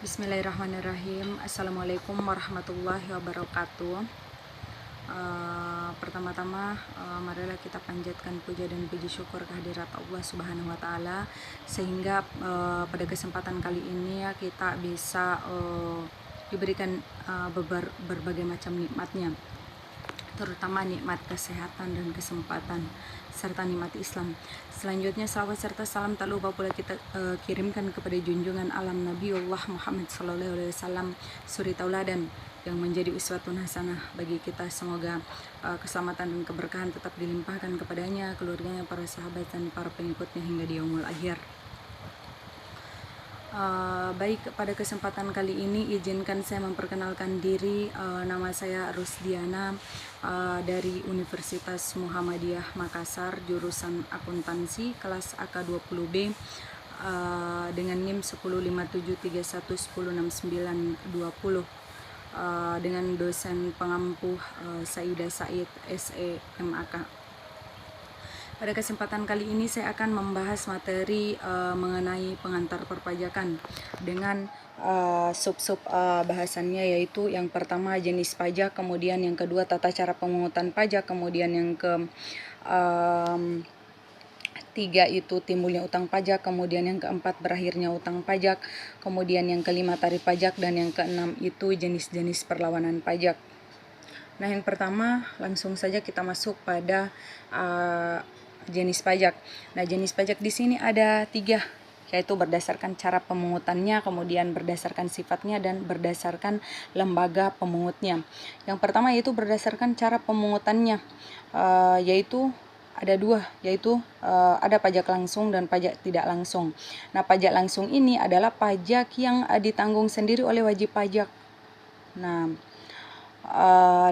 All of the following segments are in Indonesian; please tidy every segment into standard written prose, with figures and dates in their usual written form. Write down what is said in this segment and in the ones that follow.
Bismillahirrahmanirrahim. Assalamualaikum warahmatullahi wabarakatuh. Pertama-tama marilah kita panjatkan puja dan puji syukur kehadirat Allah Subhanahu wa taala sehingga pada kesempatan kali ini ya kita bisa diberikan berbagai macam nikmatnya, terutama nikmat kesehatan dan kesempatan serta nikmat Islam. Selanjutnya salawat serta salam tak lupa pula kita kirimkan kepada junjungan alam Nabiullah Muhammad SAW, suri tauladan yang menjadi uswatun hasanah bagi kita. Semoga keselamatan dan keberkahan tetap dilimpahkan kepadanya, keluarganya, para sahabat dan para pengikutnya hingga di yaumul akhir. Baik, pada kesempatan kali ini izinkan saya memperkenalkan diri. Nama saya Rusdiana dari Universitas Muhammadiyah Makassar, jurusan akuntansi, kelas AK20B dengan NIM 105731106920 dengan dosen pengampuh Saidah Said SEMAK. Pada kesempatan kali ini saya akan membahas materi mengenai pengantar perpajakan dengan sub-sub bahasannya, yaitu yang pertama jenis pajak, kemudian yang kedua tata cara pemungutan pajak, kemudian yang ketiga itu timbulnya utang pajak, kemudian yang keempat berakhirnya utang pajak, kemudian yang kelima tarif pajak, dan yang keenam itu jenis-jenis perlawanan pajak. Nah, yang pertama langsung saja kita masuk pada jenis pajak. Nah, jenis pajak di sini ada 3, yaitu berdasarkan cara pemungutannya, kemudian berdasarkan sifatnya, dan berdasarkan lembaga pemungutnya. Yang pertama yaitu berdasarkan cara pemungutannya, yaitu ada 2, yaitu ada pajak langsung dan pajak tidak langsung. Nah, pajak langsung ini adalah pajak yang ditanggung sendiri oleh wajib pajak. Nah,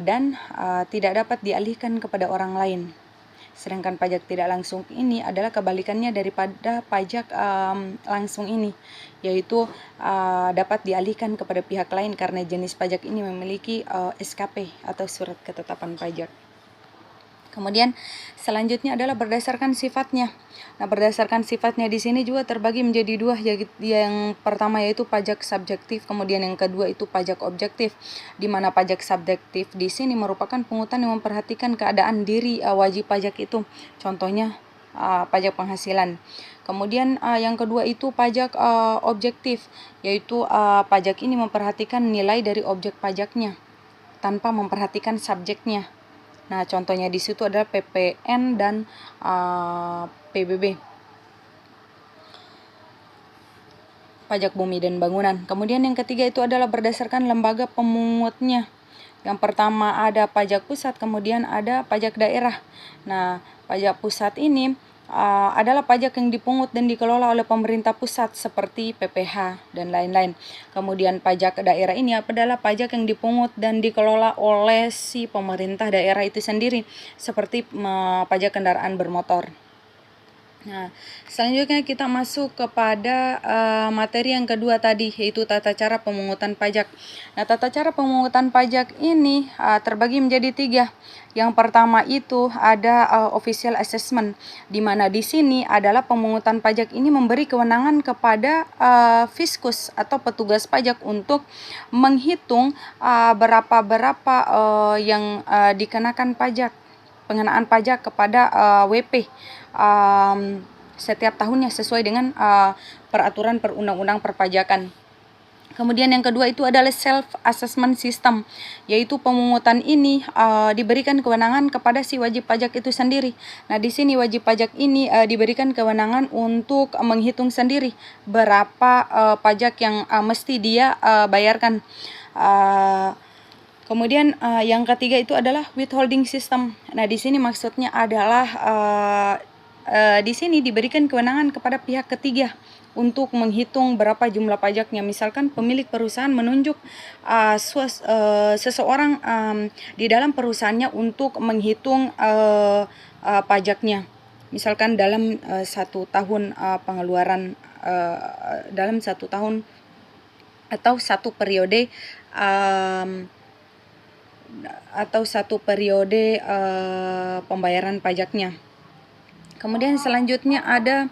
dan tidak dapat dialihkan kepada orang lain. Sedangkan pajak tidak langsung ini adalah kebalikannya daripada pajak langsung ini, yaitu dapat dialihkan kepada pihak lain karena jenis pajak ini memiliki SKP atau surat ketetapan pajak. Kemudian selanjutnya adalah berdasarkan sifatnya. Nah, berdasarkan sifatnya di sini juga terbagi menjadi 2, yang pertama yaitu pajak subjektif, kemudian yang kedua itu pajak objektif. Di mana pajak subjektif di sini merupakan pungutan yang memperhatikan keadaan diri wajib pajak itu. Contohnya pajak penghasilan. Kemudian yang kedua itu pajak objektif, yaitu pajak ini memperhatikan nilai dari objek pajaknya tanpa memperhatikan subjeknya. Nah, contohnya di situ adalah PPN dan PBB, pajak bumi dan bangunan. Kemudian yang ketiga itu adalah berdasarkan lembaga pemungutnya. Yang pertama ada pajak pusat, kemudian ada pajak daerah. Nah, pajak pusat ini adalah pajak yang dipungut dan dikelola oleh pemerintah pusat seperti PPH dan lain-lain. Kemudian pajak daerah ini adalah pajak yang dipungut dan dikelola oleh si pemerintah daerah itu sendiri seperti pajak kendaraan bermotor. Nah, selanjutnya kita masuk kepada materi yang kedua tadi, yaitu tata cara pemungutan pajak. Nah, tata cara pemungutan pajak ini terbagi menjadi 3. Yang pertama itu ada official assessment, di mana di sini adalah pemungutan pajak ini memberi kewenangan kepada fiskus atau petugas pajak untuk menghitung berapa yang dikenakan pajak, pengenaan pajak kepada WP setiap tahunnya sesuai dengan peraturan perundang-undang perpajakan. Kemudian yang kedua itu adalah self assessment system, yaitu pemungutan ini diberikan kewenangan kepada si wajib pajak itu sendiri. Nah, di sini wajib pajak ini diberikan kewenangan untuk menghitung sendiri berapa pajak yang mesti dia bayarkan. Kemudian yang ketiga itu adalah withholding system. Nah, di sini maksudnya adalah di sini diberikan kewenangan kepada pihak ketiga untuk menghitung berapa jumlah pajaknya. Misalkan pemilik perusahaan menunjuk seseorang di dalam perusahaannya untuk menghitung pajaknya. Misalkan dalam 1 tahun pengeluaran, dalam 1 tahun atau 1 periode pembayaran pajaknya. Kemudian selanjutnya ada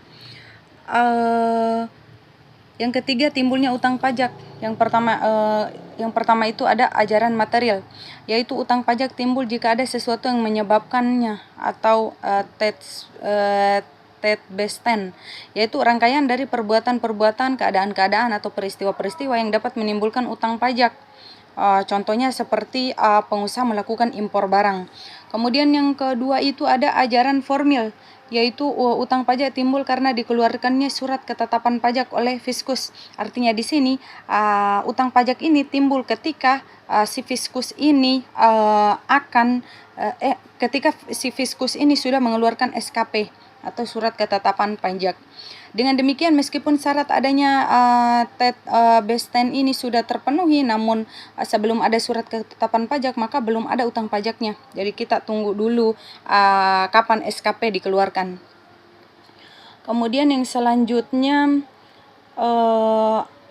Yang ketiga, timbulnya utang pajak. Yang pertama itu ada ajaran material, yaitu utang pajak timbul jika ada sesuatu yang menyebabkannya, atau Tatbestand, yaitu rangkaian dari perbuatan-perbuatan, keadaan-keadaan atau peristiwa-peristiwa yang dapat menimbulkan utang pajak. Contohnya seperti pengusaha melakukan impor barang. Kemudian yang kedua itu ada ajaran formil, yaitu utang pajak timbul karena dikeluarkannya surat ketetapan pajak oleh fiskus. Artinya di sini utang pajak ini timbul ketika si fiskus ini ketika si fiskus ini sudah mengeluarkan SKP atau surat ketetapan pajak. Dengan demikian, meskipun syarat adanya Tatbestand ini sudah terpenuhi, namun sebelum ada surat ketetapan pajak maka belum ada utang pajaknya. Jadi kita tunggu dulu kapan SKP dikeluarkan. Kemudian yang selanjutnya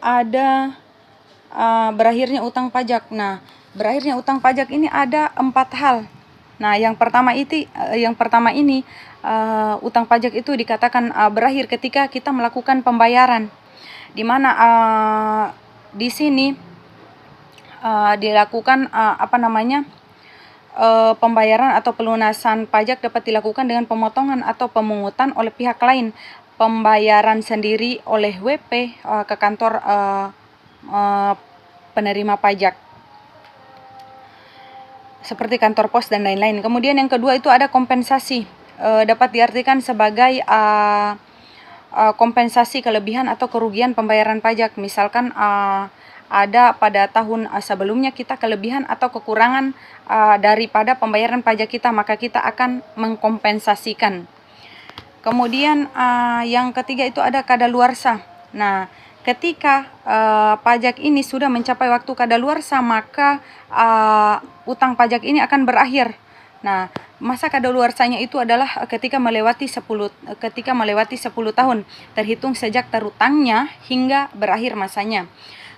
ada berakhirnya utang pajak. Nah, berakhirnya utang pajak ini ada 4 hal. Nah, yang pertama ini utang pajak itu dikatakan berakhir ketika kita melakukan pembayaran, di mana di sini dilakukan pembayaran atau pelunasan pajak dapat dilakukan dengan pemotongan atau pemungutan oleh pihak lain, pembayaran sendiri oleh WP ke kantor penerima pajak seperti kantor pos dan lain-lain. Kemudian yang kedua itu ada kompensasi, dapat diartikan sebagai kompensasi kelebihan atau kerugian pembayaran pajak. Misalkan ada pada tahun sebelumnya kita kelebihan atau kekurangan daripada pembayaran pajak kita, maka kita akan mengkompensasikan. Kemudian yang ketiga itu ada kadaluarsa. Nah, ketika pajak ini sudah mencapai waktu kadaluarsa, maka utang pajak ini akan berakhir. Nah, masa kadaluarsanya itu adalah ketika melewati 10 tahun terhitung sejak terutangnya hingga berakhir masanya.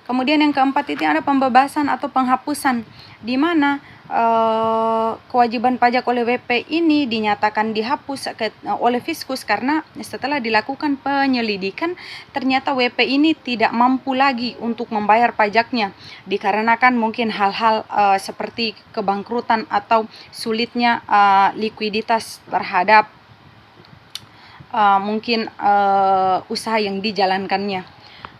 Kemudian yang keempat itu ada pembebasan atau penghapusan, di mana kewajiban pajak oleh WP ini dinyatakan dihapus oleh fiskus karena setelah dilakukan penyelidikan ternyata WP ini tidak mampu lagi untuk membayar pajaknya, dikarenakan mungkin hal-hal seperti kebangkrutan atau sulitnya likuiditas terhadap mungkin usaha yang dijalankannya.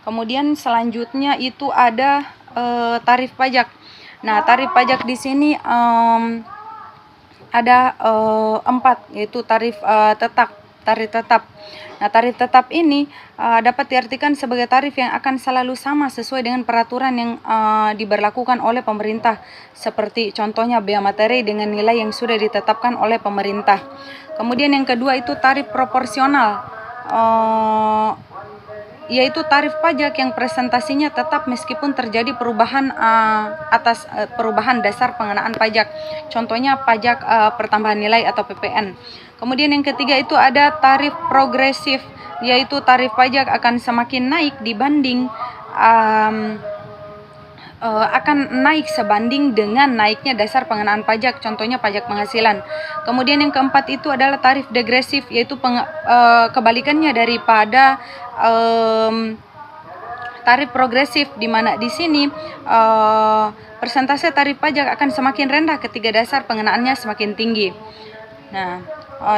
Kemudian selanjutnya itu ada tarif pajak. Nah, tarif pajak di sini ada 4, yaitu tarif tetap. Nah, tarif tetap ini dapat diartikan sebagai tarif yang akan selalu sama sesuai dengan peraturan yang diberlakukan oleh pemerintah, seperti contohnya bea materi dengan nilai yang sudah ditetapkan oleh pemerintah. Kemudian yang kedua itu tarif proporsional, yaitu tarif pajak yang presentasinya tetap meskipun terjadi perubahan atas perubahan dasar pengenaan pajak. Contohnya pajak pertambahan nilai atau PPN. Kemudian yang ketiga itu ada tarif progresif, yaitu tarif pajak akan semakin naik dibanding akan naik sebanding dengan naiknya dasar pengenaan pajak, contohnya pajak penghasilan. Kemudian yang keempat itu adalah tarif degresif, yaitu kebalikannya daripada tarif progresif, di mana di sini persentase tarif pajak akan semakin rendah ketika dasar pengenaannya semakin tinggi. Nah,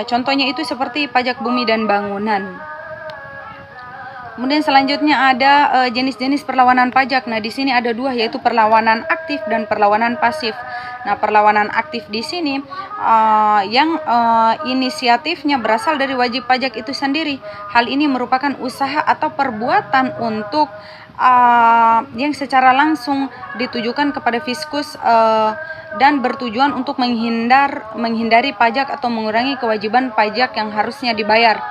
contohnya itu seperti pajak bumi dan bangunan. Kemudian selanjutnya ada jenis-jenis perlawanan pajak. Nah, di sini ada 2, yaitu perlawanan aktif dan perlawanan pasif. Nah, perlawanan aktif di sini yang inisiatifnya berasal dari wajib pajak itu sendiri. Hal ini merupakan usaha atau perbuatan untuk yang secara langsung ditujukan kepada fiskus dan bertujuan untuk menghindari pajak atau mengurangi kewajiban pajak yang harusnya dibayar.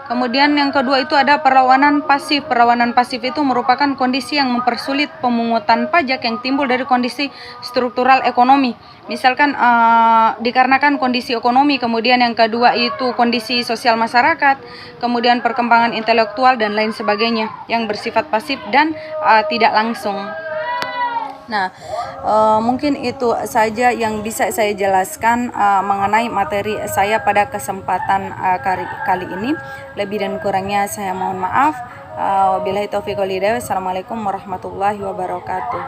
Kemudian yang kedua itu ada perlawanan pasif. Perlawanan pasif itu merupakan kondisi yang mempersulit pemungutan pajak yang timbul dari kondisi struktural ekonomi. Misalkan dikarenakan kondisi ekonomi, kemudian yang kedua itu kondisi sosial masyarakat, kemudian perkembangan intelektual dan lain sebagainya yang bersifat pasif dan tidak langsung. Nah, mungkin itu saja yang bisa saya jelaskan mengenai materi saya pada kesempatan kali ini. Lebih dan kurangnya saya mohon maaf. Wabillahi taufiq wal hidayah. Wassalamualaikum warahmatullahi wabarakatuh.